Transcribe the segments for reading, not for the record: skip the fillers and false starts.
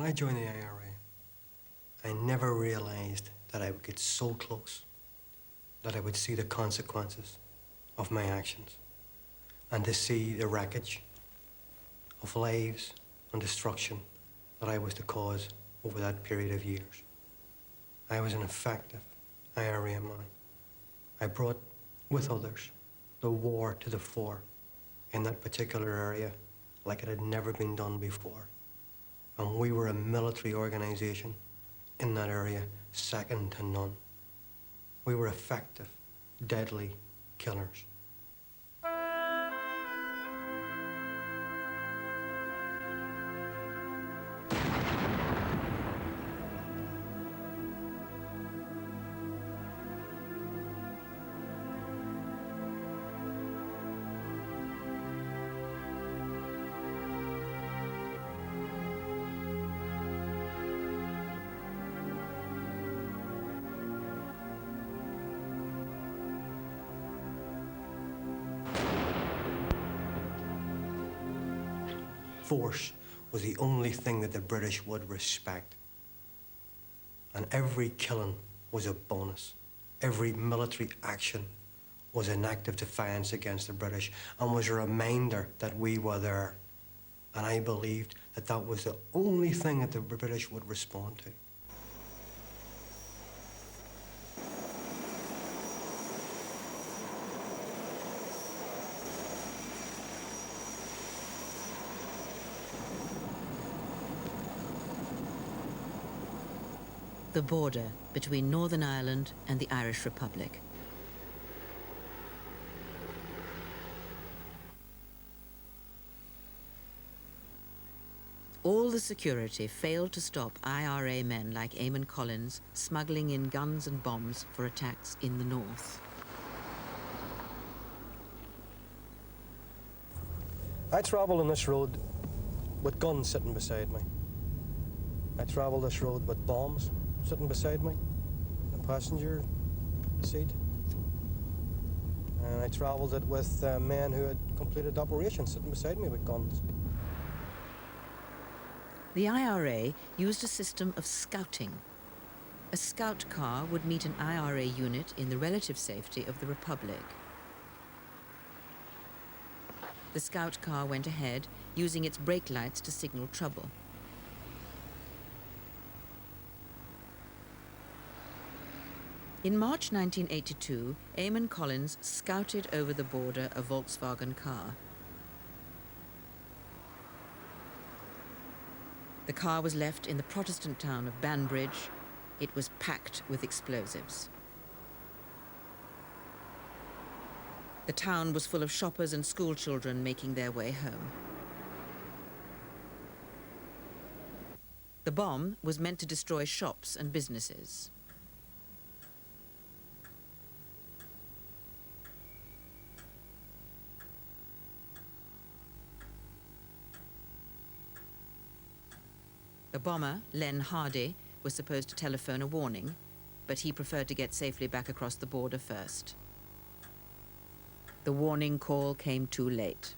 I joined the IRA, I never realized that I would get so close, that I would see the consequences of my actions, and to see the wreckage of lives and destruction that I was to cause over that period of years. I was an effective IRA man. I brought, with others, the war to the fore in that particular area like it had never been done before. And we were a military organization in that area, second to none. We were effective, deadly killers. Force was the only thing that the British would respect. And every killing was a bonus. Every military action was an act of defiance against the British and was a reminder that we were there. And I believed that that was the only thing that the British would respond to. The border between Northern Ireland and the Irish Republic. All the security failed to stop IRA men like Eamon Collins smuggling in guns and bombs for attacks in the north. I travel on this road with guns sitting beside me. I travel this road with bombs sitting beside me, in the passenger seat. And I travelled it with men who had completed operations sitting beside me with guns. The IRA used a system of scouting. A scout car would meet an IRA unit in the relative safety of the Republic. The scout car went ahead, using its brake lights to signal trouble. In March 1982, Eamon Collins scouted over the border a Volkswagen car. The car was left in the Protestant town of Banbridge. It was packed with explosives. The town was full of shoppers and school children making their way home. The bomb was meant to destroy shops and businesses. The bomber, Len Hardy, was supposed to telephone a warning, but he preferred to get safely back across the border first. The warning call came too late.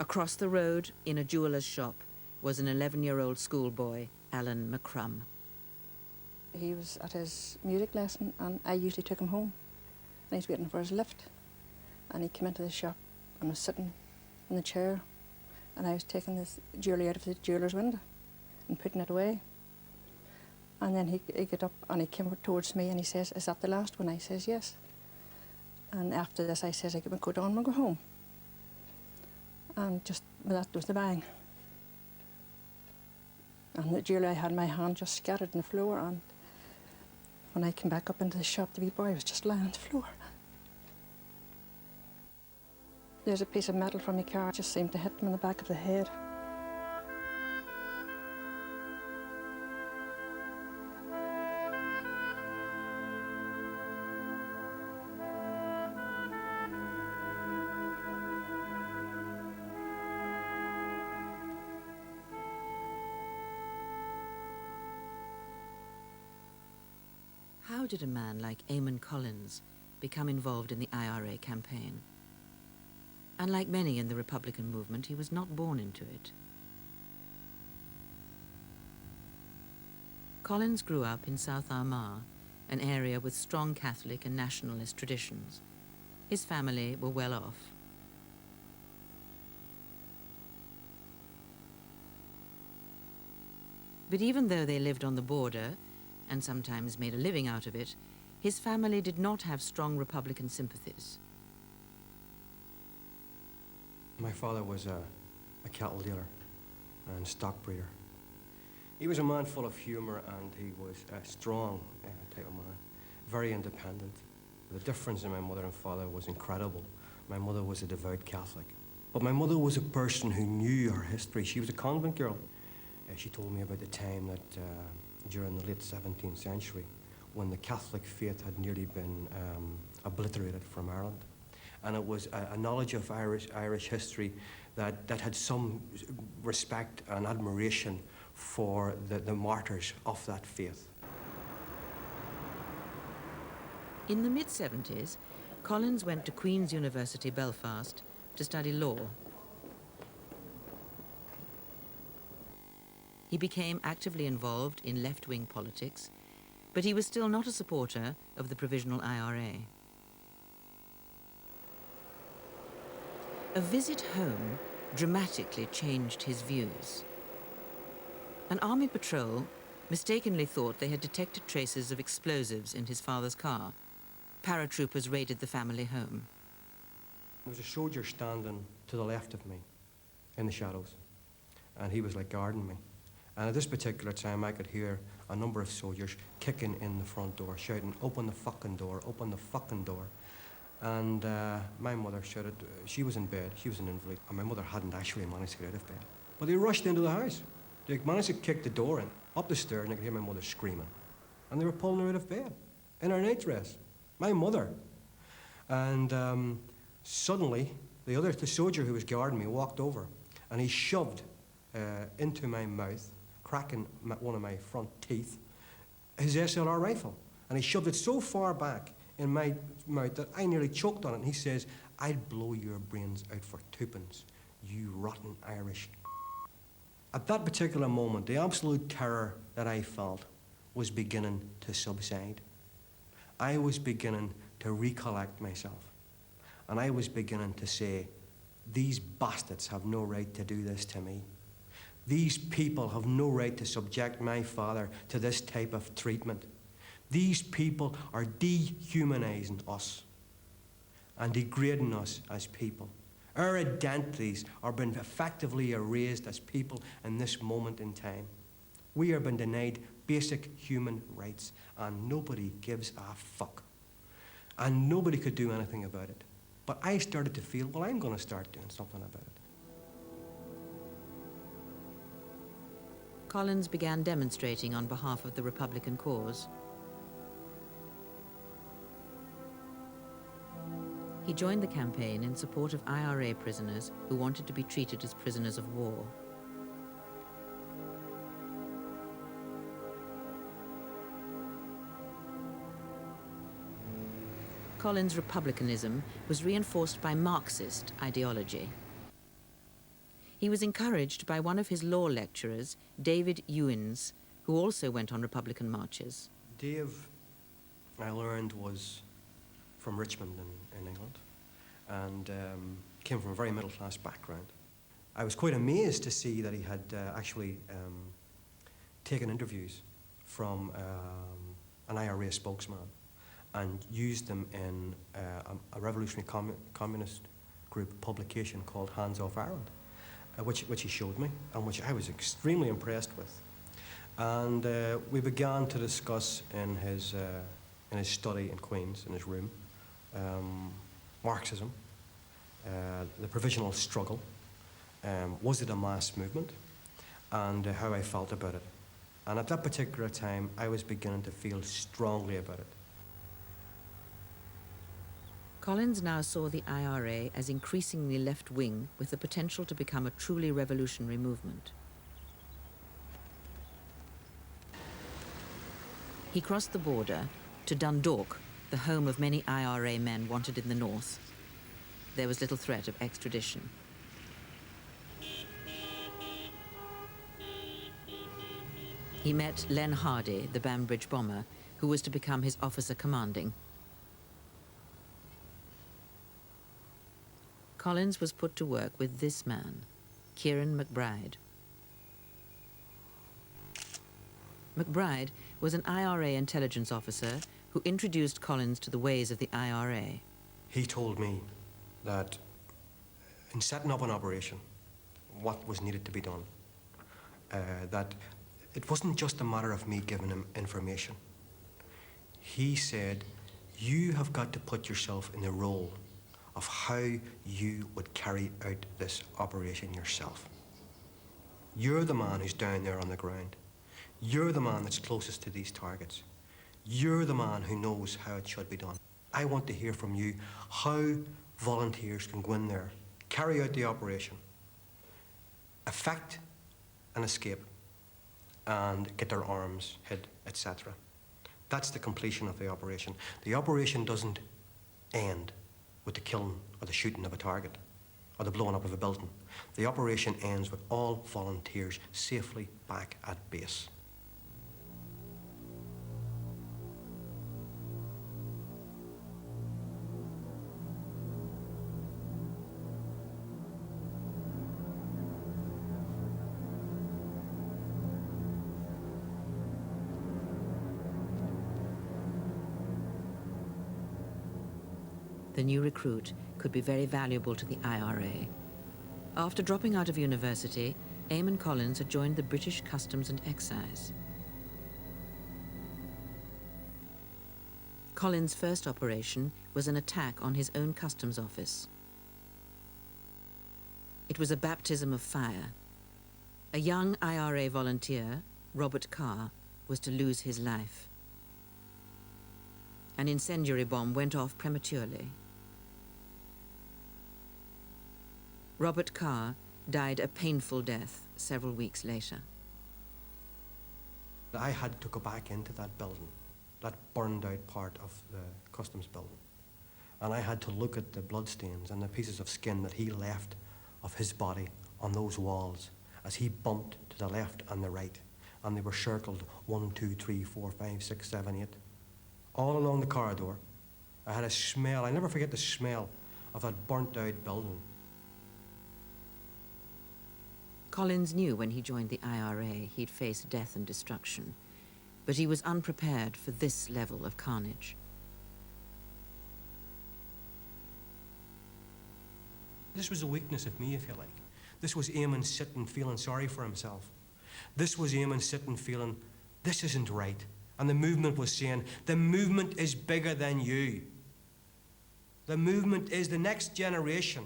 Across the road, in a jeweller's shop, was an 11-year-old schoolboy, Alan McCrum. He was at his music lesson and I usually took him home. And he was waiting for his lift. And he came into the shop and was sitting in the chair and I was taking this jewellery out of the jeweller's window and putting it away. And then he got up and he came towards me and he says, "Is that the last one?" I says, "Yes." And after this I says, "I get my coat on and go home." And just, that was the bang. And the jewellery I had in my hand just scattered on the floor, and when I came back up into the shop, the wee boy was just lying on the floor. There's a piece of metal from my car, just seemed to hit him in the back of the head. How did a man like Eamon Collins become involved in the IRA campaign? Unlike many in the Republican movement, he was not born into it. Collins grew up in South Armagh, an area with strong Catholic and nationalist traditions. His family were well off. But even though they lived on the border, and sometimes made a living out of it, his family did not have strong Republican sympathies. My father was a cattle dealer and stock breeder. He was a man full of humour, and he was a strong type of man, very independent. The difference in my mother and father was incredible. My mother was a devout Catholic, but my mother was a person who knew her history. She was a convent girl. She told me about the time that during the late 17th century, when the Catholic faith had nearly been obliterated from Ireland. And it was a knowledge of Irish history that had some respect and admiration for the martyrs of that faith. In the mid-70s, Collins went to Queen's University, Belfast, to study law. He became actively involved in left-wing politics, but he was still not a supporter of the Provisional IRA. A visit home dramatically changed his views. An army patrol mistakenly thought they had detected traces of explosives in his father's car. Paratroopers raided the family home. There was a soldier standing to the left of me in the shadows, and he was like guarding me. And at this particular time, I could hear a number of soldiers kicking in the front door, shouting, "Open the fucking door, open the fucking door." And my mother shouted, she was in bed, she was an invalid, and my mother hadn't actually managed to get out of bed. But they rushed into the house. They managed to kick the door in, up the stairs, and I could hear my mother screaming. And they were pulling her out of bed, in her nightdress. My mother. And suddenly, the soldier who was guarding me walked over, and he shoved into my mouth, cracking one of my front teeth, his SLR rifle. And he shoved it so far back in my mouth that I nearly choked on it. And he says, "I'd blow your brains out for twopence, you rotten Irish." At that particular moment, the absolute terror that I felt was beginning to subside. I was beginning to recollect myself. And I was beginning to say, these bastards have no right to do this to me. These people have no right to subject my father to this type of treatment. These people are dehumanizing us and degrading us as people. Our identities are being effectively erased as people in this moment in time. We are being denied basic human rights, and nobody gives a fuck. And nobody could do anything about it. But I started to feel, well, I'm going to start doing something about it. Collins began demonstrating on behalf of the Republican cause. He joined the campaign in support of IRA prisoners who wanted to be treated as prisoners of war. Collins' republicanism was reinforced by Marxist ideology. He was encouraged by one of his law lecturers, David Ewins, who also went on Republican marches. Dave, I learned, was from Richmond in England, and came from a very middle-class background. I was quite amazed to see that he had actually taken interviews from an IRA spokesman and used them in a revolutionary communist group publication called Hands Off Ireland, which he showed me, and which I was extremely impressed with. And we began to discuss in his study in Queen's, in his room, Marxism, the provisional struggle, was it a mass movement, and how I felt about it. And at that particular time, I was beginning to feel strongly about it. Collins now saw the IRA as increasingly left-wing, with the potential to become a truly revolutionary movement. He crossed the border To Dundalk, the home of many IRA men wanted in the north, there was little threat of extradition. He met Len Hardy, the Banbridge bomber, who was to become his officer commanding. Collins was put to work with this man, Kieran McBride. McBride was an IRA intelligence officer who introduced Collins to the ways of the IRA. He told me that in setting up an operation, what was needed to be done, that it wasn't just a matter of me giving him information. He said, you have got to put yourself in the role of how you would carry out this operation yourself. You're the man who's down there on the ground. You're the man that's closest to these targets. You're the man who knows how it should be done. I want to hear from you how volunteers can go in there, carry out the operation, effect an escape, and get their arms hid, etc. That's the completion of the operation. The operation doesn't end with the killing or the shooting of a target or the blowing up of a building. The operation ends with all volunteers safely back at base. The new recruit could be very valuable to the IRA. After dropping out of university, Eamon Collins had joined the British Customs and Excise. Collins' first operation was an attack on his own customs office. It was a baptism of fire. A young IRA volunteer, Robert Carr, was to lose his life. An incendiary bomb went off prematurely. Robert Carr died a painful death several weeks later. I had to go back into that building, that burned out part of the customs building. And I had to look at the bloodstains and the pieces of skin that he left of his body on those walls as he bumped to the left and the right. And they were circled 1, 2, 3, 4, 5, 6, 7, 8. All along the corridor, I had a smell. I never forget the smell of that burnt out building. Collins knew when he joined the IRA he'd face death and destruction, but he was unprepared for this level of carnage. This was a weakness of me, if you like. This was Eamon sitting feeling sorry for himself. This was Eamon sitting feeling, this isn't right. And the movement was saying, the movement is bigger than you. The movement is the next generation.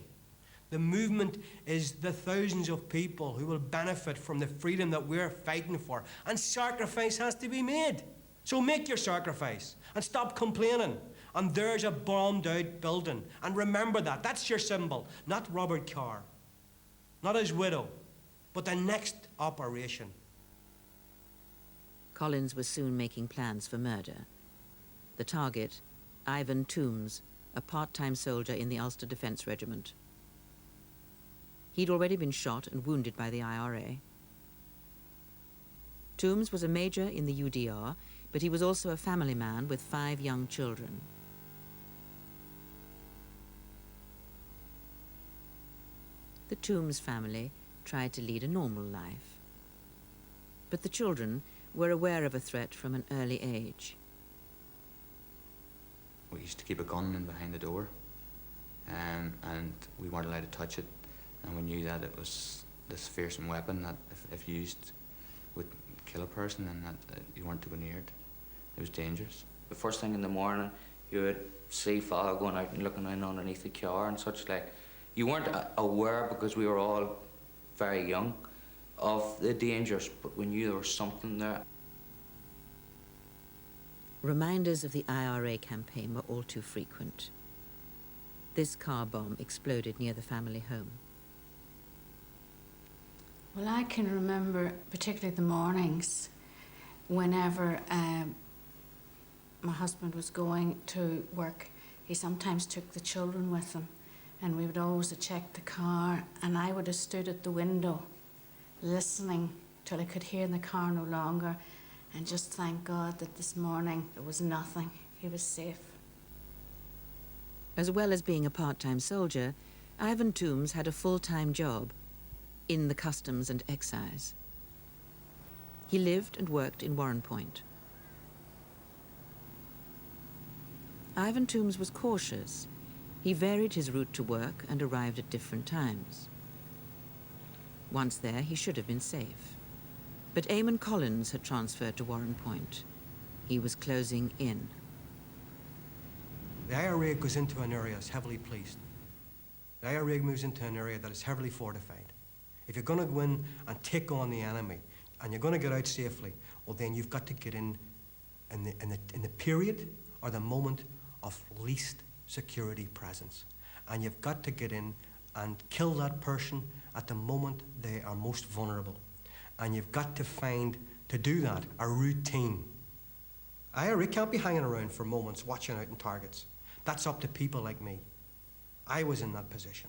The movement is the thousands of people who will benefit from the freedom that we're fighting for. And sacrifice has to be made. So make your sacrifice and stop complaining. And there's a bombed out building. And remember that. That's your symbol. Not Robert Carr. Not his widow. But the next operation. Collins was soon making plans for murder. The target, Ivan Toombs, a part-time soldier in the Ulster Defence Regiment. He'd already been shot and wounded by the IRA. Toombs was a major in the UDR, but he was also a family man with 5 young children. The Toombs family tried to lead a normal life. But the children were aware of a threat from an early age. We used to keep a gun in behind the door, and we weren't allowed to touch it. And we knew that it was this fearsome weapon that, if used, would kill a person, and that you weren't to go near it. It was dangerous. The first thing in the morning, you would see Father going out and looking in underneath the car and such. Like, you weren't aware, because we were all very young, of the dangers, but we knew there was something there. Reminders of the IRA campaign were all too frequent. This car bomb exploded near the family home. Well, I can remember particularly the mornings whenever my husband was going to work, he sometimes took the children with him, and we would always have checked the car, and I would have stood at the window listening till I could hear in the car no longer, and just thank God that this morning there was nothing. He was safe. As well as being a part-time soldier, Ivan Toombs had a full-time job in the Customs and Excise. He lived and worked in Warrenpoint. Ivan Toombs was cautious. He varied his route to work and arrived at different times. Once there, he should have been safe. But Eamon Collins had transferred to Warrenpoint. He was closing in. The IRA goes into an area that's heavily policed. The IRA moves into an area that is heavily fortified. If you're going to go in and take on the enemy, and you're going to get out safely, well, then you've got to get in the period or the moment of least security presence. And you've got to get in and kill that person at the moment they are most vulnerable. And you've got to find, to do that, a routine. IRA can't be hanging around for moments watching out in targets. That's up to people like me. I was in that position.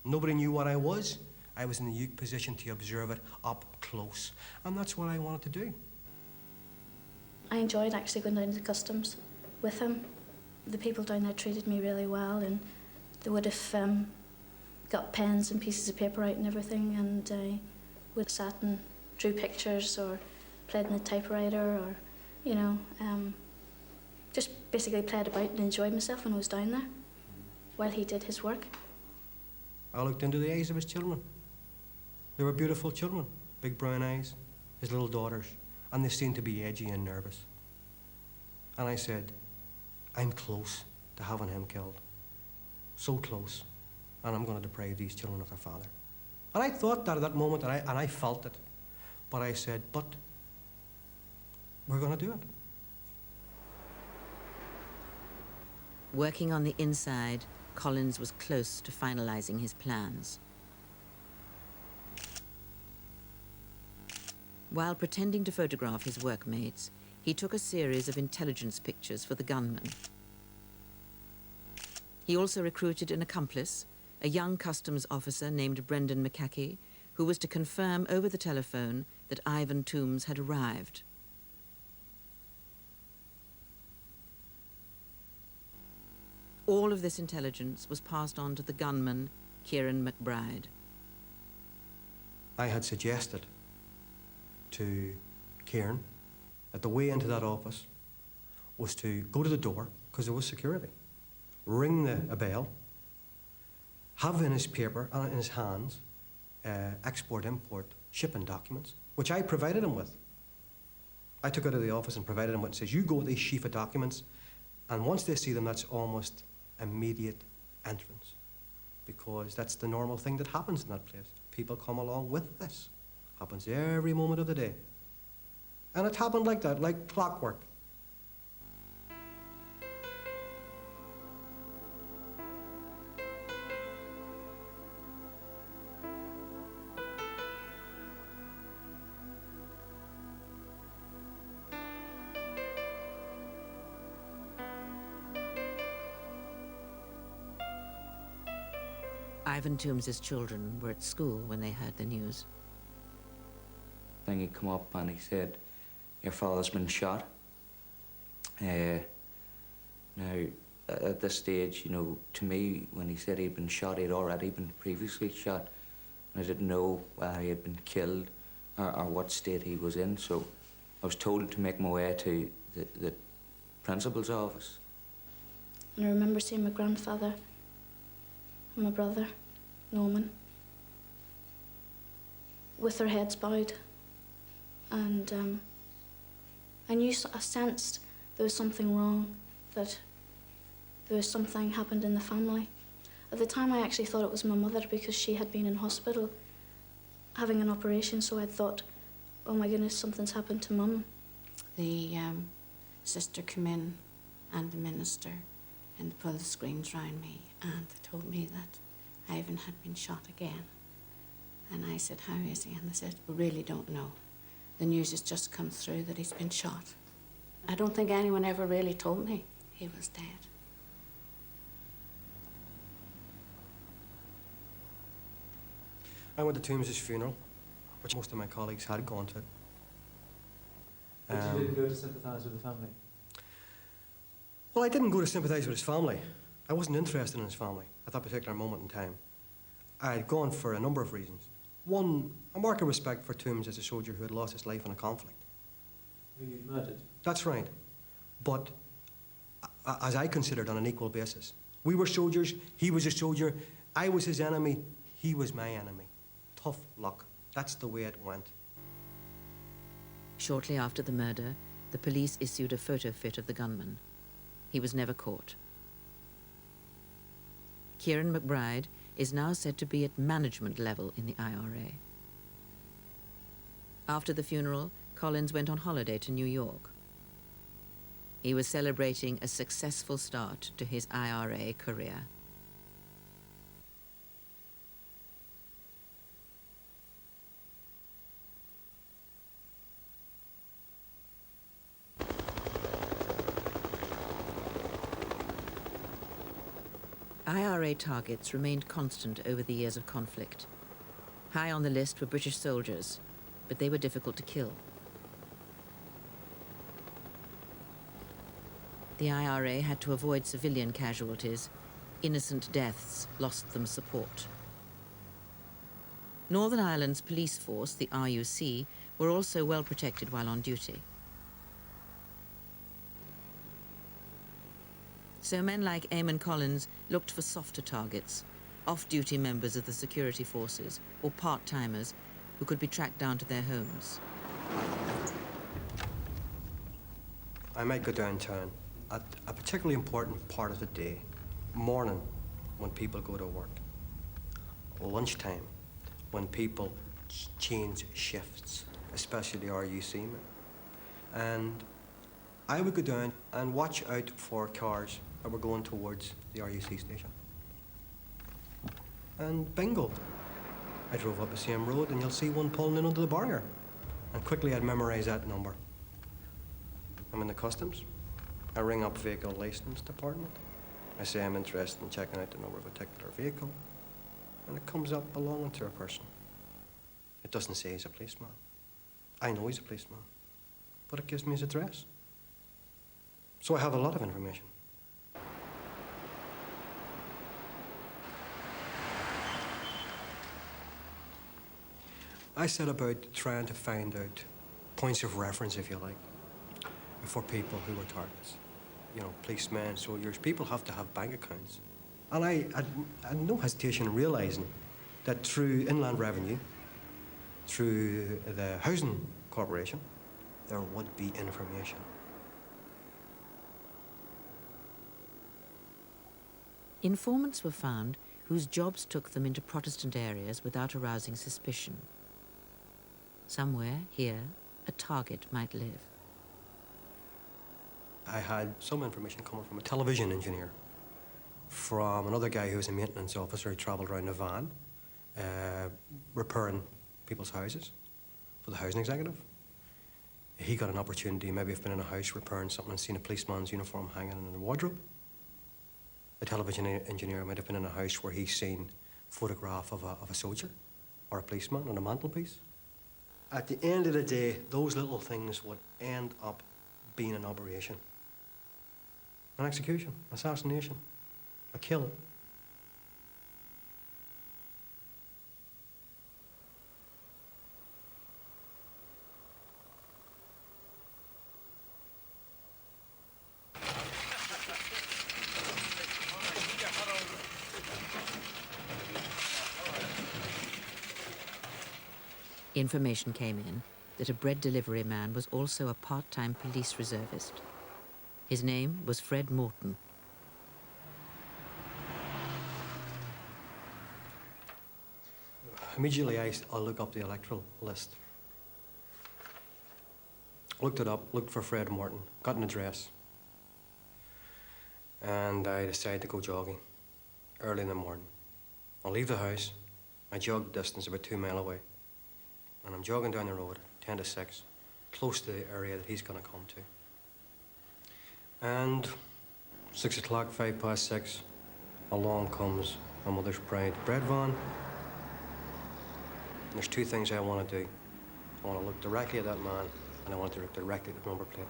Nobody knew what I was. I was in the unique position to observe it up close. And that's what I wanted to do. I enjoyed actually going down to the customs with him. The people down there treated me really well, and they would have got pens and pieces of paper out and everything, and I would have sat and drew pictures or played on the typewriter, or, you know, just basically played about and enjoyed myself when I was down there while he did his work. I looked into the eyes of his children. They were beautiful children, big brown eyes, his little daughters, and they seemed to be edgy and nervous. And I said, I'm close to having him killed. So close. And I'm going to deprive these children of their father. And I thought that at that moment, and I felt it. But I said, but we're going to do it. Working on the inside, Collins was close to finalizing his plans. While pretending to photograph his workmates, he took a series of intelligence pictures for the gunman. He also recruited an accomplice, a young customs officer named Brendan McCackey, who was to confirm over the telephone that Ivan Toombs had arrived. All of this intelligence was passed on to the gunman, Kieran McBride. I had suggested to Kieran that the way into that office was to go to the door, because there was security, ring a bell, have in his paper and in his hands export-import shipping documents, which I provided him with. I took it out of the office and provided him with, and says, you go with these sheaf of documents, and once they see them, that's almost immediate entrance, because that's the normal thing that happens in that place. People come along with this. Happens every moment of the day. And it happened like that, like clockwork. Ivan Toombs' children were at school when they heard the news. Then he come up and he said, your father's been shot. Now, at this stage, you know, to me, when he said he'd been shot, he'd already been previously shot. And I didn't know whether he had been killed or what state he was in. So I was told to make my way to the principal's office. And I remember seeing my grandfather and my brother, Norman, with their heads bowed. And I sensed there was something wrong, that there was something happened in the family. At the time, I actually thought it was my mother, because she had been in hospital having an operation, so I thought, oh my goodness, something's happened to Mum. The sister came in and the minister, and they pulled the screens round me, and they told me that Ivan had been shot again. And I said, how is he? And they said, we really don't know. The news has just come through that he's been shot. I don't think anyone ever really told me he was dead. I went to Toombs's funeral, which most of my colleagues had gone to. But you didn't go to sympathise with the family? Well, I didn't go to sympathise with his family. I wasn't interested in his family at that particular moment in time. I had gone for a number of reasons. One, a mark of respect for Toombs as a soldier who had lost his life in a conflict. Who you'd murdered? That's right. But as I considered, on an equal basis. We were soldiers, he was a soldier, I was his enemy, he was my enemy. Tough luck. That's the way it went. Shortly after the murder, the police issued a photo fit of the gunman. He was never caught. Kieran McBride is now said to be at management level in the IRA. After the funeral, Collins went on holiday to New York. He was celebrating a successful start to his IRA career. IRA targets remained constant over the years of conflict. High on the list were British soldiers, but they were difficult to kill. The IRA had to avoid civilian casualties. Innocent deaths lost them support. Northern Ireland's police force, the RUC, were also well protected while on duty. So men like Eamon Collins looked for softer targets, off-duty members of the security forces or part-timers who could be tracked down to their homes. I might go downtown at a particularly important part of the day. Morning, when people go to work. Lunchtime, when people change shifts, especially the RUC men. And I would go down and watch out for cars that were going towards the RUC station. And bingo, I drove up the same road and you'll see one pulling in under the barrier. And quickly I'd memorize that number. I'm in the customs. I ring up vehicle license department. I say I'm interested in checking out the number of a particular vehicle. And it comes up belonging to a person. It doesn't say he's a policeman. I know he's a policeman, but it gives me his address. So I have a lot of information. I set about trying to find out points of reference, if you like, for people who were targets. You know, policemen, soldiers, people have to have bank accounts. And I had no hesitation in realising that through Inland Revenue, through the Housing Corporation, there would be information. Informants were found whose jobs took them into Protestant areas without arousing suspicion. Somewhere here, a target might live. I had some information coming from a television engineer, from another guy who was a maintenance officer who travelled around in a van, repairing people's houses for the housing executive. He got an opportunity, maybe have been in a house repairing something and seen a policeman's uniform hanging in a wardrobe. The television engineer might have been in a house where he's seen a photograph of a soldier or a policeman on a mantelpiece. At the end of the day, those little things would end up being an operation. An execution, assassination, a kill. Information came in that a bread delivery man was also a part-time police reservist. His name was Fred Morton. Immediately, I look up the electoral list. Looked it up, looked for Fred Morton, got an address. And I decided to go jogging early in the morning. I'll leave the house. I jog the distance about 2 miles away. And I'm jogging down the road, 10 to 6, close to the area that he's going to come to. And 6 o'clock, 6:05, along comes my mother's pride bread van. And there's two things I want to do. I want to look directly at that man, and I want to look directly at the number plate.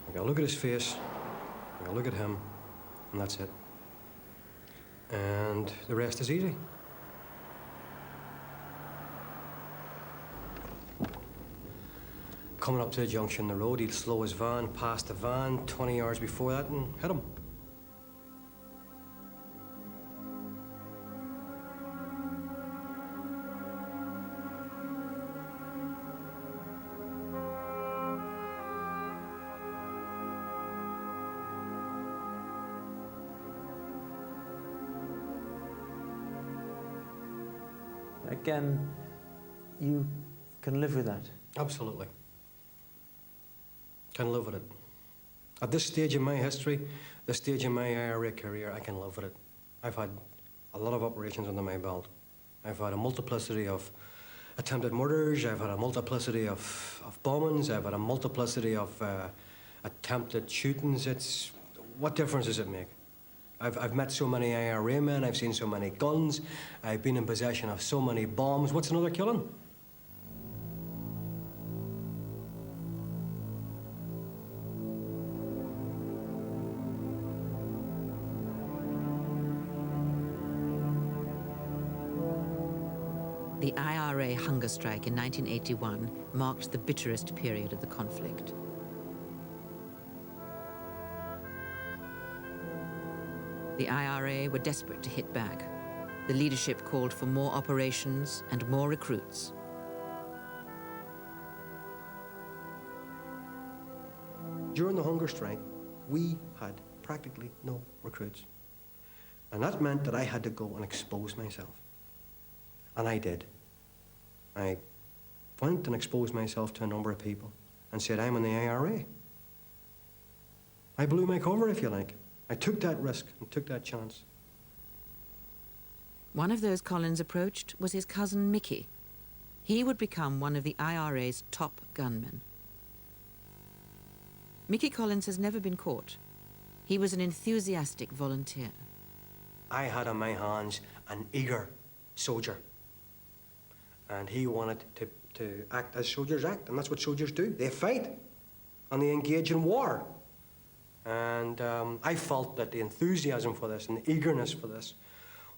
I'm going to look at his face, I'm going to look at him, and that's it. And the rest is easy. Coming up to the junction, the road, he'd slow his van, past the van 20 yards before that, and hit him. Again, you can live with that. Absolutely. Can live with it. At this stage in my history, this stage in my IRA career, I can live with it. I've had a lot of operations under my belt. I've had a multiplicity of attempted murders, I've had a multiplicity of bombings, I've had a multiplicity of attempted shootings. What difference does it make? I've met so many IRA men, I've seen so many guns, I've been in possession of so many bombs. What's another killing? The IRA hunger strike in 1981 marked the bitterest period of the conflict. The IRA were desperate to hit back. The leadership called for more operations and more recruits. During the hunger strike, we had practically no recruits. And that meant that I had to go and expose myself. And I did. I went and exposed myself to a number of people and said, I'm in the IRA. I blew my cover, if you like. I took that risk and took that chance. One of those Collins approached was his cousin Mickey. He would become one of the IRA's top gunmen. Mickey Collins has never been caught. He was an enthusiastic volunteer. I had on my hands an eager soldier. And he wanted to act as soldiers act, and that's what soldiers do. They fight, and they engage in war. And I felt that the enthusiasm for this and the eagerness for this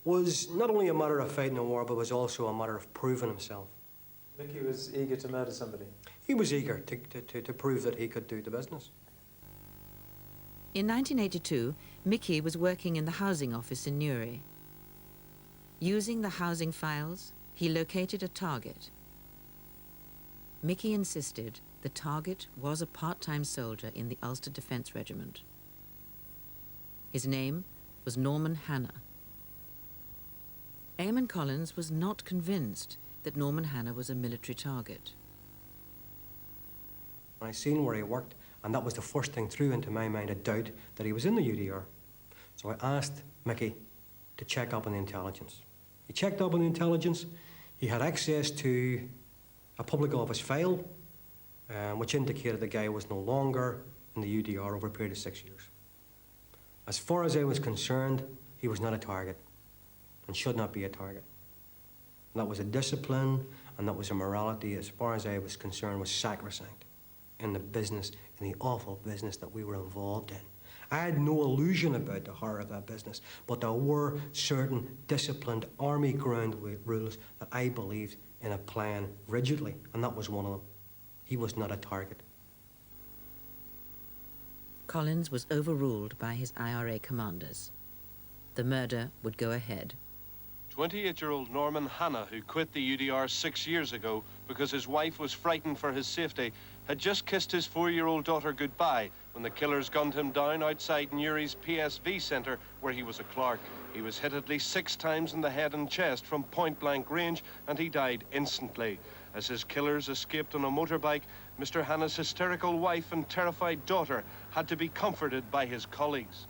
was not only a matter of fighting a war, but was also a matter of proving himself. Mickey was eager to murder somebody. He was eager to prove that he could do the business. In 1982, Mickey was working in the housing office in Newry. Using the housing files, he located a target. Mickey insisted the target was a part-time soldier in the Ulster Defence Regiment. His name was Norman Hanna. Eamon Collins was not convinced that Norman Hanna was a military target. I seen where he worked, and that was the first thing threw into my mind a doubt that he was in the UDR. So I asked Mickey to check up on the intelligence. He checked up on the intelligence. He had access to a public office file, which indicated the guy was no longer in the UDR over a period of 6 years. As far as I was concerned, he was not a target and should not be a target. And that was a discipline, and that was a morality, as far as I was concerned, was sacrosanct in the business, in the awful business that we were involved in. I had no illusion about the horror of that business, but there were certain disciplined army ground rules that I believed in applying rigidly, and that was one of them. He was not a target. Collins was overruled by his IRA commanders. The murder would go ahead. 28-year-old Norman Hanna, who quit the UDR 6 years ago because his wife was frightened for his safety, had just kissed his 4-year-old daughter goodbye when the killers gunned him down outside Newry's PSV centre where he was a clerk. He was hit at least 6 times in the head and chest from point-blank range, and he died instantly. As his killers escaped on a motorbike, Mr. Hanna's hysterical wife and terrified daughter had to be comforted by his colleagues.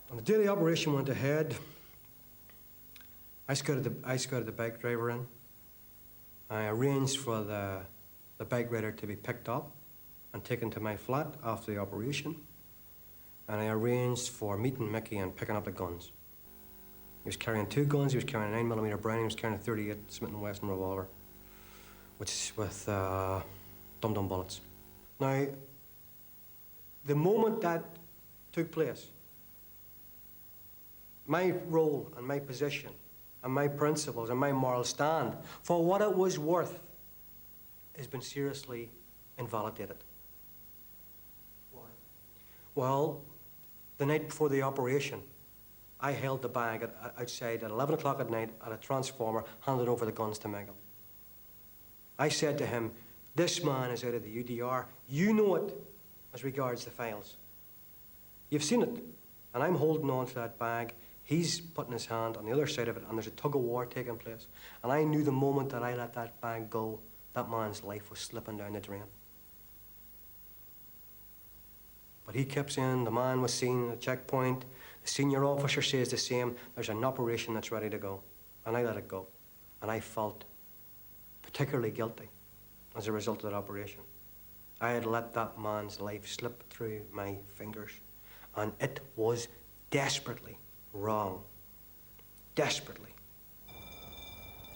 When the daily operation went ahead, I scouted the bike driver in. I arranged for the bike rider to be picked up and taken to my flat after the operation. and I arranged for meeting Mickey and picking up the guns. He was carrying 2 guns. He was carrying a 9mm Browning. He was carrying a .38 Smith & Wesson revolver, which is with dum-dum bullets. Now, the moment that took place, my role and my position and my principles and my moral stand, for what it was worth, has been seriously invalidated. Why? Well, the night before the operation, I held the bag outside at 11 o'clock at night at a transformer, handed over the guns to Miguel. I said to him, this man is out of the UDR. You know it as regards the files. You've seen it. And I'm holding on to that bag. He's putting his hand on the other side of it, and there's a tug of war taking place. And I knew the moment that I let that bag go, that man's life was slipping down the drain. But he kept saying the man was seen at a checkpoint. The senior officer says the same. There's an operation that's ready to go. And I let it go. And I felt particularly guilty as a result of that operation. I had let that man's life slip through my fingers. And it was desperately wrong. Desperately.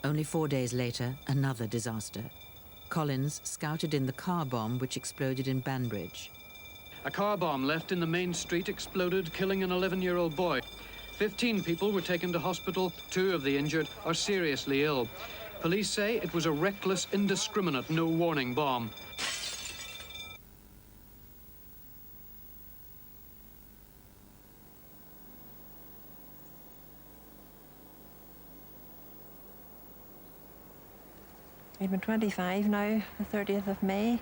Only 4 days later, another disaster. Collins scouted in the car bomb which exploded in Banbridge. A car bomb left in the main street exploded, killing an 11-year-old boy. 15 people were taken to hospital. 2 of the injured are seriously ill. Police say it was a reckless, indiscriminate, no-warning bomb. He'd been 25 now, the 30th of May.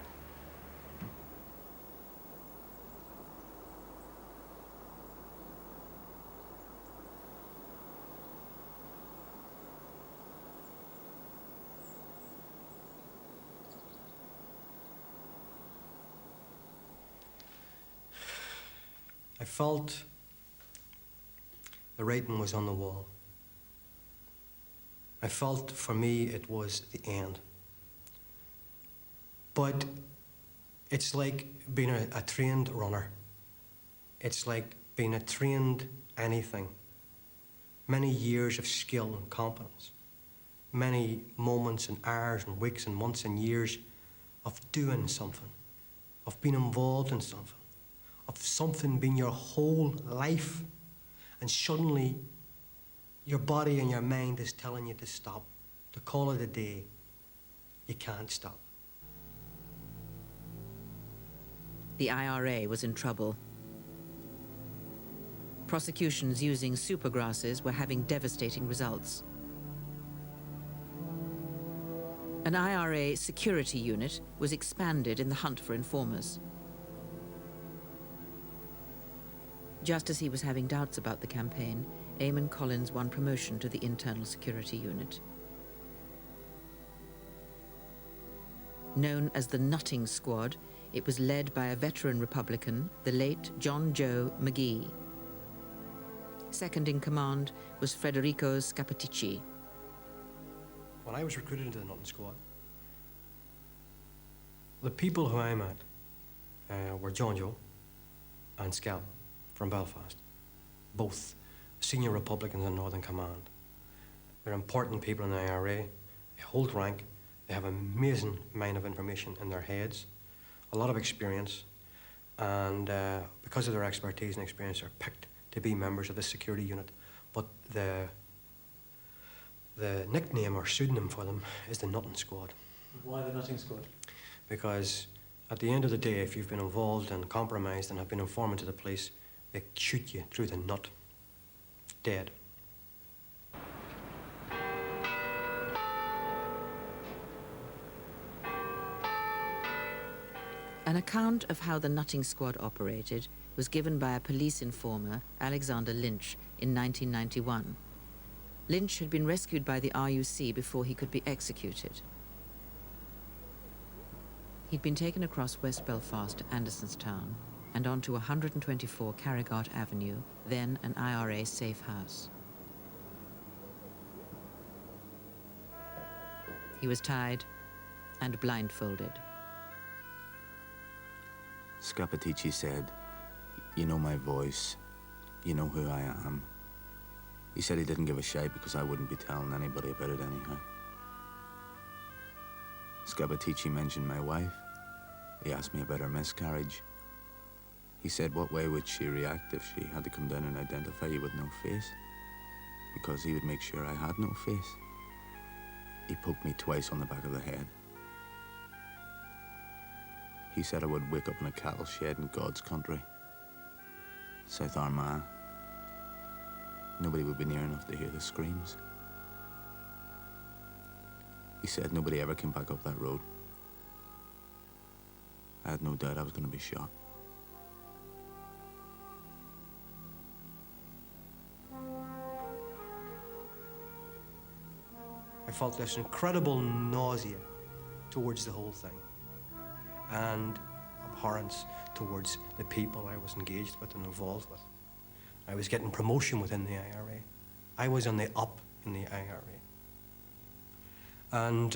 I felt the writing was on the wall. I felt for me it was the end. But it's like being a trained runner. It's like being a trained anything. Many years of skill and competence. Many moments and hours and weeks and months and years of doing something, of being involved in something, of something being your whole life. And suddenly, your body and your mind is telling you to stop, to call it a day. You can't stop. The IRA was in trouble. Prosecutions using supergrasses were having devastating results. An IRA security unit was expanded in the hunt for informers. Just as he was having doubts about the campaign, Eamon Collins won promotion to the internal security unit. Known as the Nutting Squad, it was led by a veteran Republican, the late John Joe McGee. Second in command was Federico Scappaticci. When I was recruited into the Nutting Squad, the people who I met were John Joe and Scap from Belfast, both senior Republicans in Northern Command. They're important people in the IRA. They hold rank. They have an amazing amount of information in their heads, a lot of experience, and because of their expertise and experience, they're picked to be members of this security unit. But the nickname or pseudonym for them is the Nutting Squad. Why the Nutting Squad? Because at the end of the day, if you've been involved and compromised and have been informant to the police, they shoot you through the nut, dead. An account of how the Nutting Squad operated was given by a police informer, Alexander Lynch, in 1991. Lynch had been rescued by the RUC before he could be executed. He'd been taken across West Belfast to Andersonstown and onto 124 Carrigart Avenue, then an IRA safe house. He was tied and blindfolded. Scappaticci said, You know my voice. You know who I am. He said he didn't give a shite because I wouldn't be telling anybody about it anyhow. Scabatici mentioned my wife. He asked me about her miscarriage. He said, what way would she react if she had to come down and identify you with no face? Because he would make sure I had no face. He poked me twice on the back of the head. He said I would wake up in a cattle shed in God's country. South Armagh. Nobody would be near enough to hear the screams. He said nobody ever came back up that road. I had no doubt I was going to be shot. I felt this incredible nausea towards the whole thing, and abhorrence towards the people I was engaged with and involved with. I was getting promotion within the IRA. I was on the up in the IRA. And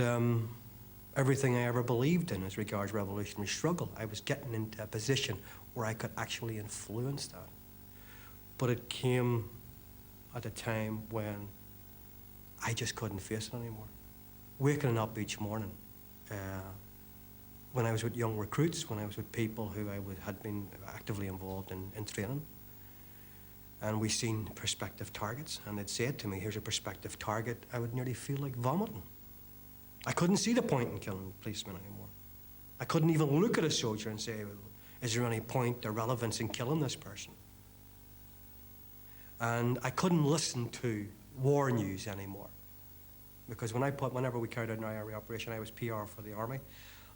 everything I ever believed in as regards revolutionary struggle, I was getting into a position where I could actually influence that. But it came at a time when I just couldn't face it anymore. Waking up each morning, when I was with young recruits, when I was with people who had been actively involved in training, and we seen prospective targets, and they'd said to me, here's a prospective target, I would nearly feel like vomiting. I couldn't see the point in killing policemen anymore. I couldn't even look at a soldier and say, well, is there any point or relevance in killing this person? And I couldn't listen to war news anymore. Because whenever we carried out an IRA operation, I was PR for the army,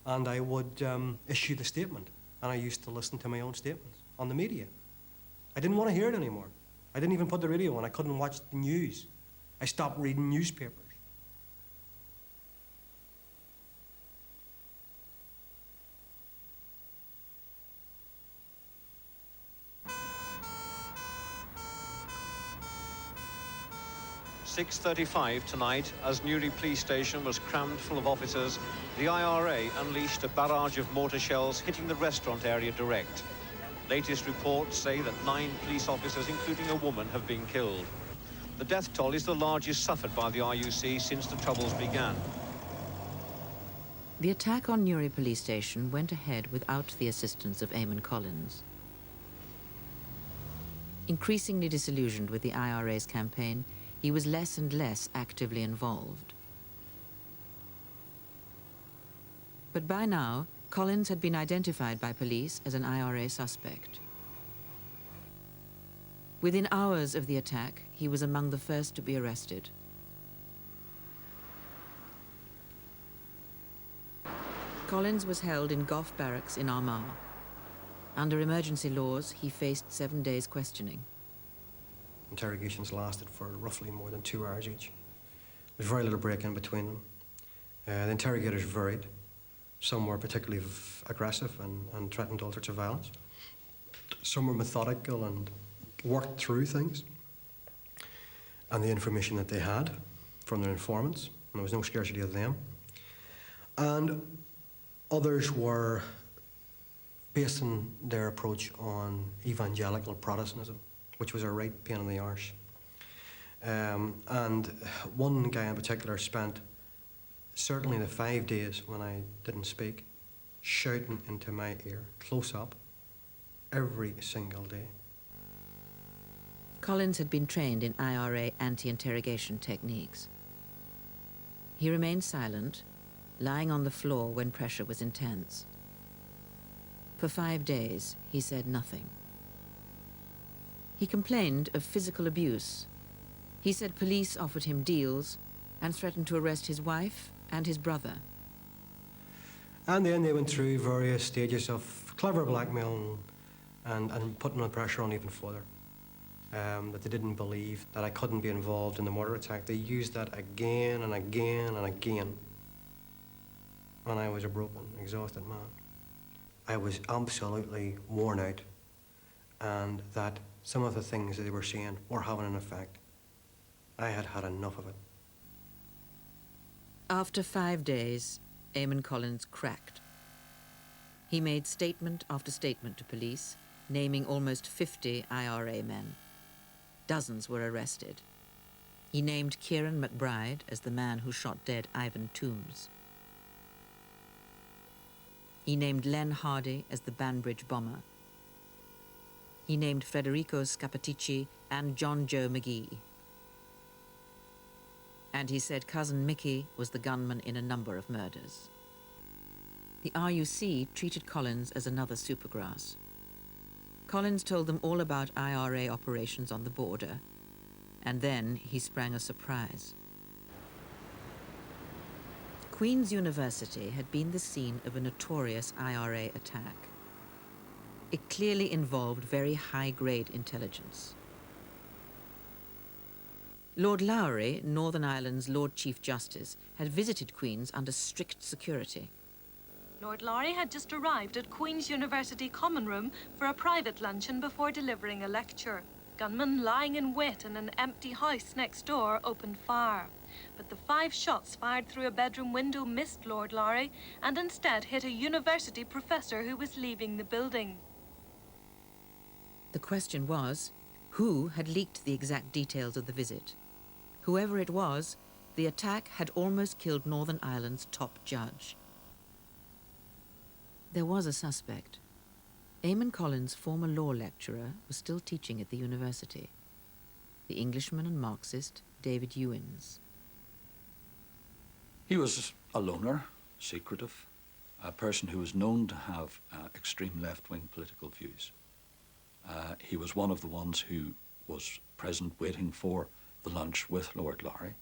and I would issue the statement, and I used to listen to my own statements on the media. I didn't want to hear it anymore. I didn't even put the radio on. I couldn't watch the news. I stopped reading newspapers. .35 tonight, as Newry Police Station was crammed full of officers, the IRA unleashed a barrage of mortar shells hitting the restaurant area direct. Latest reports say that 9 police officers, including a woman, have been killed. The death toll is the largest suffered by the RUC since the Troubles began. The attack on Newry Police Station went ahead without the assistance of Eamon Collins. Increasingly disillusioned with the IRA's campaign, he was less and less actively involved. But by now, Collins had been identified by police as an IRA suspect. Within hours of the attack, he was among the first to be arrested. Collins was held in Gough Barracks in Armagh. Under emergency laws, he faced 7 days questioning. Interrogations lasted for roughly more than 2 hours each. There was very little break in between them. The interrogators varied. Some were particularly aggressive and threatened all sorts of violence. Some were methodical and worked through things and the information that they had from their informants, and there was no scarcity of them. And others were basing their approach on evangelical Protestantism, which was a right pain in the arse. And one guy in particular spent certainly the 5 days when I didn't speak, shouting into my ear, close up, every single day. Collins had been trained in IRA anti-interrogation techniques. He remained silent, lying on the floor when pressure was intense. For 5 days, he said nothing. He complained of physical abuse. He said police offered him deals and threatened to arrest his wife and his brother. And then they went through various stages of clever blackmail and putting the pressure on even further. That they didn't believe that I couldn't be involved in the mortar attack. They used that again and again and again. And I was a broken, exhausted man. I was absolutely worn out, and that some of the things that they were saying were having an effect. I had had enough of it. After 5 days, Eamon Collins cracked. He made statement after statement to police, naming almost 50 IRA men. Dozens were arrested. He named Kieran McBride as the man who shot dead Ivan Toombs. He named Len Hardy as the Banbridge bomber. He named Federico Scapatici and John Joe McGee. And he said cousin Mickey was the gunman in a number of murders. The RUC treated Collins as another Supergrass. Collins told them all about IRA operations on the border, and then he sprang a surprise. Queen's University had been the scene of a notorious IRA attack. It clearly involved very high-grade intelligence. Lord Lowry, Northern Ireland's Lord Chief Justice, had visited Queen's under strict security. Lord Lowry had just arrived at Queen's University Common Room for a private luncheon before delivering a lecture. Gunmen lying in wait in an empty house next door opened fire. But the 5 shots fired through a bedroom window missed Lord Lowry and instead hit a university professor who was leaving the building. The question was, who had leaked the exact details of the visit? Whoever it was, the attack had almost killed Northern Ireland's top judge. There was a suspect. Eamon Collins' former law lecturer was still teaching at the university. The Englishman and Marxist, David Ewins. He was a loner, secretive, a person who was known to have extreme left-wing political views. He was one of the ones who was present waiting for the lunch with Lord Lowry.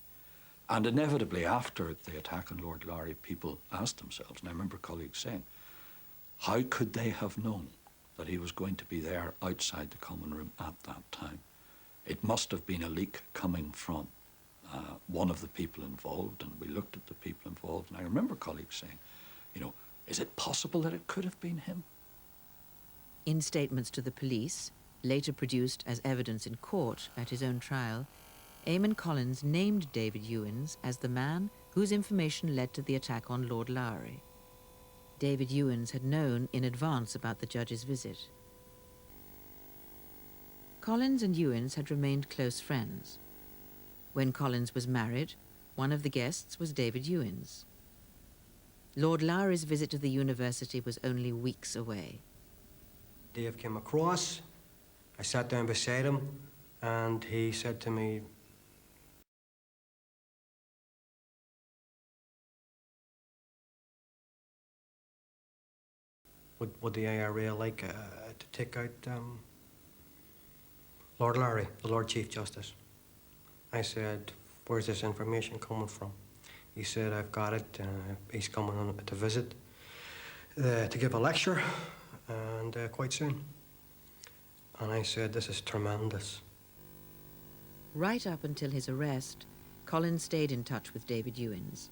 And inevitably after the attack on Lord Lowry, people asked themselves, and I remember colleagues saying, how could they have known that he was going to be there outside the common room at that time? It must have been a leak coming from one of the people involved, and we looked at the people involved, and I remember colleagues saying, you know, is it possible that it could have been him? In statements to the police, later produced as evidence in court at his own trial, Eamon Collins named David Ewins as the man whose information led to the attack on Lord Lowry. David Ewins had known in advance about the judge's visit. Collins and Ewins had remained close friends. When Collins was married, one of the guests was David Ewins. Lord Lowry's visit to the university was only weeks away. Dave came across, I sat down beside him, and he said to me, would the IRA like to take out Lord Lowry, the Lord Chief Justice? I said, where's this information coming from? He said, I've got it. He's coming on to visit, to give a lecture, and quite soon. And I said, this is tremendous. Right up until his arrest, Collins stayed in touch with David Ewins.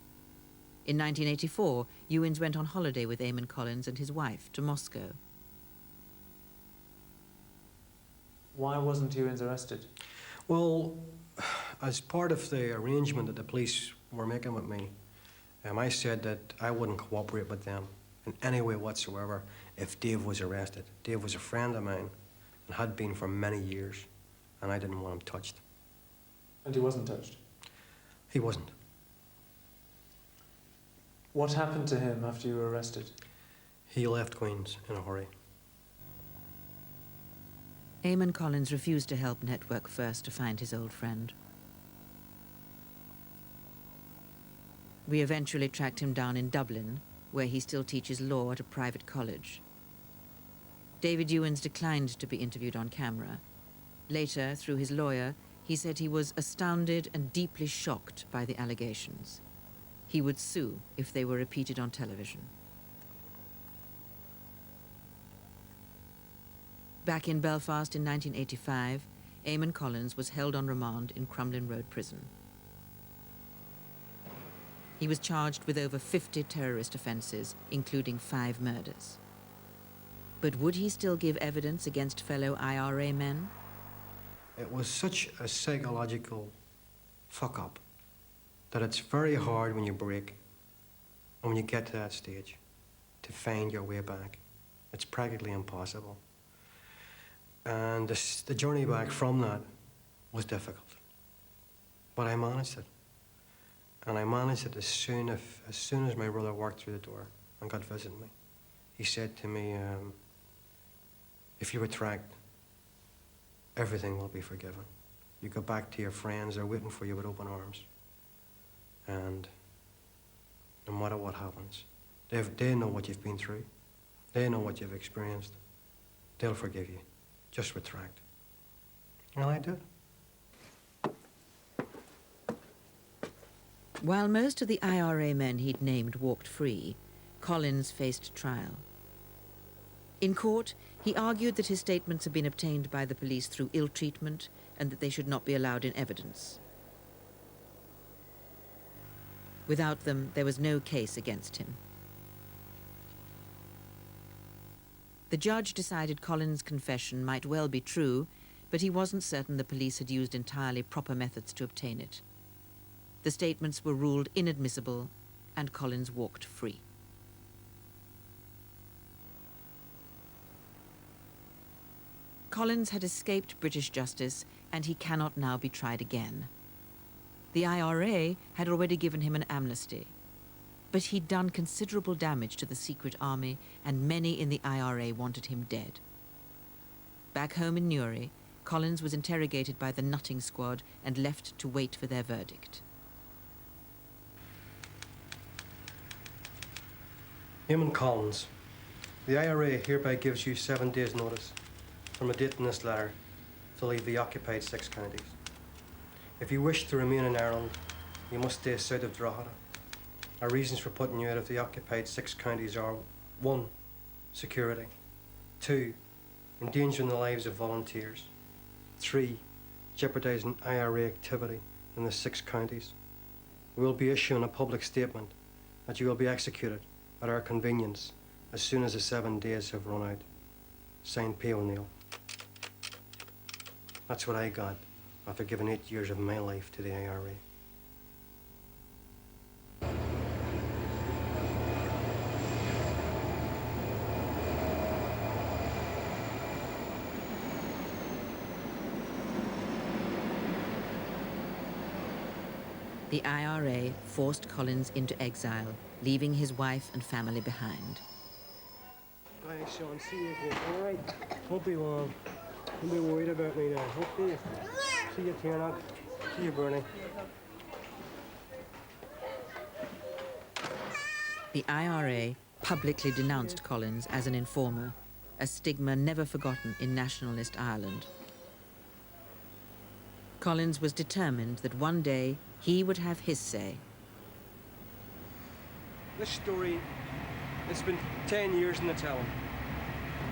In 1984, Ewins went on holiday with Eamon Collins and his wife to Moscow. Why wasn't Ewins arrested? Well, as part of the arrangement that the police were making with me, I said that I wouldn't cooperate with them in any way whatsoever if Dave was arrested. Dave was a friend of mine and had been for many years, and I didn't want him touched. And he wasn't touched? He wasn't. What happened to him after you were arrested? He left Queen's in a hurry. Eamon Collins refused to help Network First to find his old friend. We eventually tracked him down in Dublin, where he still teaches law at a private college. David Ewins declined to be interviewed on camera. Later, through his lawyer, he said he was astounded and deeply shocked by the allegations. He would sue if they were repeated on television. Back in Belfast in 1985, Eamon Collins was held on remand in Crumlin Road Prison. He was charged with over 50 terrorist offences, including 5 murders. But would he still give evidence against fellow IRA men? It was such a psychological fuck-up that it's very hard when you break, and when you get to that stage, to find your way back. It's practically impossible. And the journey back from that was difficult. But I managed it. And I managed it as soon as my brother walked through the door and got to visit me. He said to me, if you retract, everything will be forgiven. You go back to your friends, they're waiting for you with open arms. And no matter what happens, they know what you've been through. They know what you've experienced. They'll forgive you. Just retract. And I did. While most of the IRA men he'd named walked free, Collins faced trial. In court, he argued that his statements had been obtained by the police through ill treatment and that they should not be allowed in evidence. Without them, there was no case against him. The judge decided Collins' confession might well be true, but he wasn't certain the police had used entirely proper methods to obtain it. The statements were ruled inadmissible, and Collins walked free. Collins had escaped British justice, and he cannot now be tried again. The IRA had already given him an amnesty, but he'd done considerable damage to the secret army, and many in the IRA wanted him dead. Back home in Newry, Collins was interrogated by the nutting squad and left to wait for their verdict. Eamon Collins, the IRA hereby gives you 7 days' notice from a date in this letter to leave the occupied 6 counties. If you wish to remain in Ireland, you must stay south of Drogheda. Our reasons for putting you out of the occupied 6 counties are 1. Security. 2. Endangering the lives of volunteers. 3. Jeopardising IRA activity in the 6 counties. We will be issuing a public statement that you will be executed at our convenience as soon as the 7 days have run out. Signed, P. O'Neill. That's what I got after giving 8 years of my life to the IRA. The IRA forced Collins into exile, leaving his wife and family behind. Hi, Sean. See you again. All right. Won't be long. Don't be worried about me now. Okay. See you, Tiernock. See you, Bernie. The IRA publicly denounced Collins as an informer, a stigma never forgotten in nationalist Ireland. Collins was determined that one day he would have his say. This story, it's been 10 years in the telling,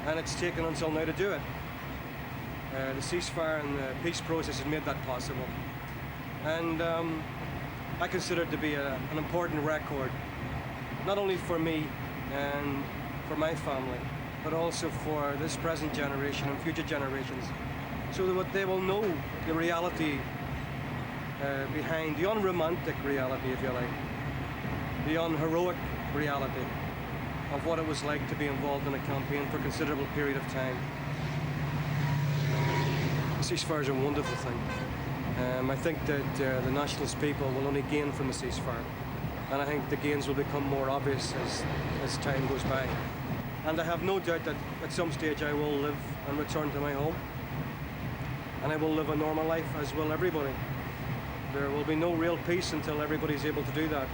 and it's taken until now to do it. The ceasefire and the peace process has made that possible. And I consider it to be an important record, not only for me and for my family, but also for this present generation and future generations, so that they will know the reality behind, the unromantic reality, if you like, the unheroic reality of what it was like to be involved in a campaign for a considerable period of time. The ceasefire is a wonderful thing. I think that the nationalist people will only gain from the ceasefire, and I think the gains will become more obvious as time goes by. And I have no doubt that at some stage I will live and return to my home, and I will live a normal life, as will everybody. There will be no real peace until everybody's able to do that.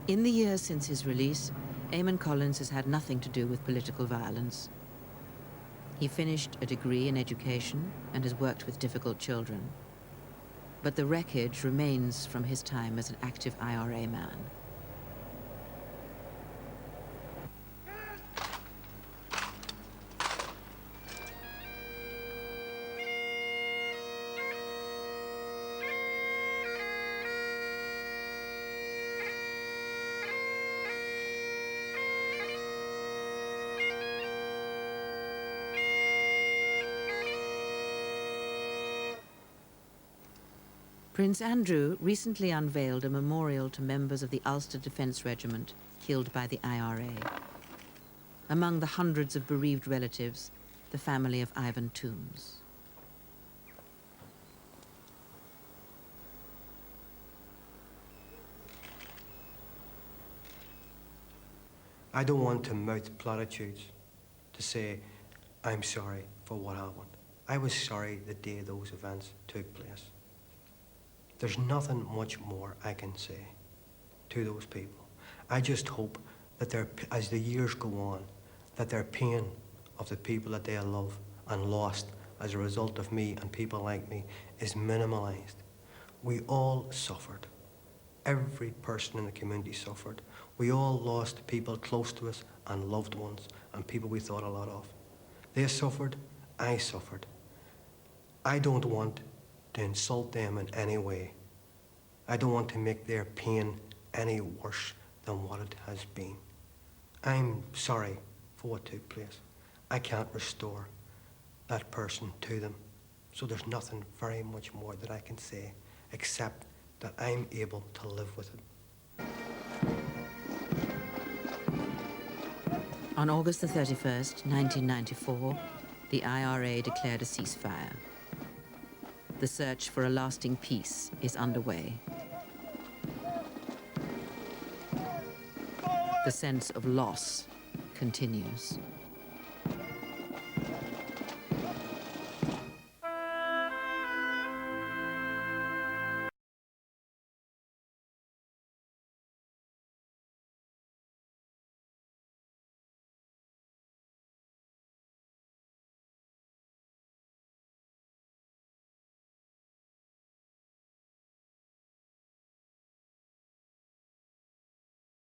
In the years since his release, Eamon Collins has had nothing to do with political violence. He finished a degree in education and has worked with difficult children. But the wreckage remains from his time as an active IRA man. Prince Andrew recently unveiled a memorial to members of the Ulster Defence Regiment killed by the IRA. Among the hundreds of bereaved relatives, the family of Ivan Toombs. I don't want to mouth platitudes to say I'm sorry for what happened. I was sorry the day those events took place. There's nothing much more I can say to those people. I just hope that as the years go on, that their pain of the people that they love and lost as a result of me and people like me is minimalized. We all suffered. Every person in the community suffered. We all lost people close to us and loved ones and people we thought a lot of. They suffered, I suffered. I don't want to insult them in any way. I don't want to make their pain any worse than what it has been. I'm sorry for what took place. I can't restore that person to them. So there's nothing very much more that I can say except that I'm able to live with it. On August the 31st, 1994, the IRA declared a ceasefire. The search for a lasting peace is underway. The sense of loss continues.